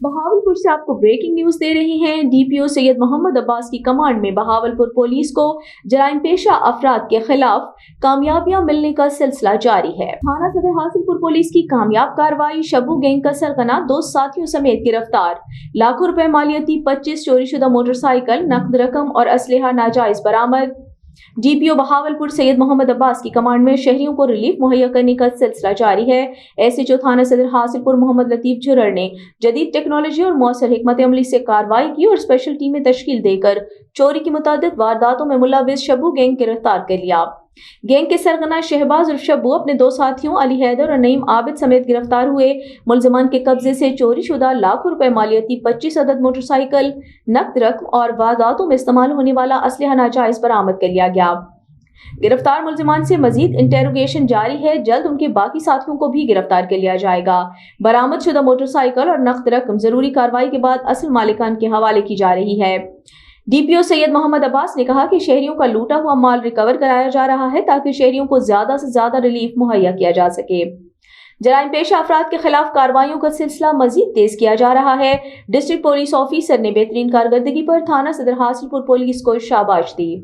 बहावलपुर से आपको breaking news दे रहे हैं। डीपीओ सैयद मोहम्मद अब्बास की कमांड में बहावलपुर पुलिस को जराइम पेशा अफराद के खिलाफ कामयाबियां मिलने का सिलसिला जारी है। थाना सदर हासिलपुर पुलिस की कामयाब कार्रवाई, शब्बू गैंग का सरगना 2 साथियों समेत गिरफ्तार, लाखों रुपए मालियती 25 चोरीशुदा मोटरसाइकिल, नकद रकम और असलहा नाजायज बरामद। डीपीओ बहावलपुर सैयद मोहम्मद अब्बास की कमांड में शहरियों को रिलीफ मुहैया करने का सिलसिला जारी है। एसएचओ थाना सदर हासिलपुर मोहम्मद लतीफ झुर्र ने जदीद टेक्नोलॉजी और मौसर हिकमत अमली से कार्रवाई की और स्पेशल टीमें तश्कील देकर चोरी की मुतादिद वारदातों में मुलविस शब्बू गैंग गिरफ्तार कर लिया। गैंग के सरगना शहबाज उर्फ शब्बू अपने 2 साथियों अली हैदर और नईम आबिद समेत गिरफ्तार हुए। मुलजमान के कब्जे से चोरी शुदा लाखों रुपए मालियती 25 अदद मोटरसाइकिल, नकद रकम और वारदातों में इस्तेमाल होने वाला असलहा नाजायज बरामद कर लिया गया। गिरफ्तार मुलजिमान से मजीद इंटेरोगेशन जारी है। जल्द उनके बाकी साथियों को भी गिरफ्तार कर लिया जाएगा। बरामद शुदा मोटरसाइकिल और नकद रकम जरूरी कार्रवाई के बाद असल मालिकान के हवाले की जा रही है। डीपीओ सैयद मोहम्मद अब्बास ने कहा कि शहरियों का लूटा हुआ माल रिकवर कराया जा रहा है ताकि शहरियों को ज्यादा से ज्यादा रिलीफ मुहैया किया जा सके। जराइम पेशा अफराद के खिलाफ कार्रवाइयों का सिलसिला मजीद तेज किया जा रहा है। डिस्ट्रिक्ट पुलिस ऑफिसर ने बेहतरीन कारकर्दगी पर थाना सदर हासिलपुर पुलिस को शाबाश दी।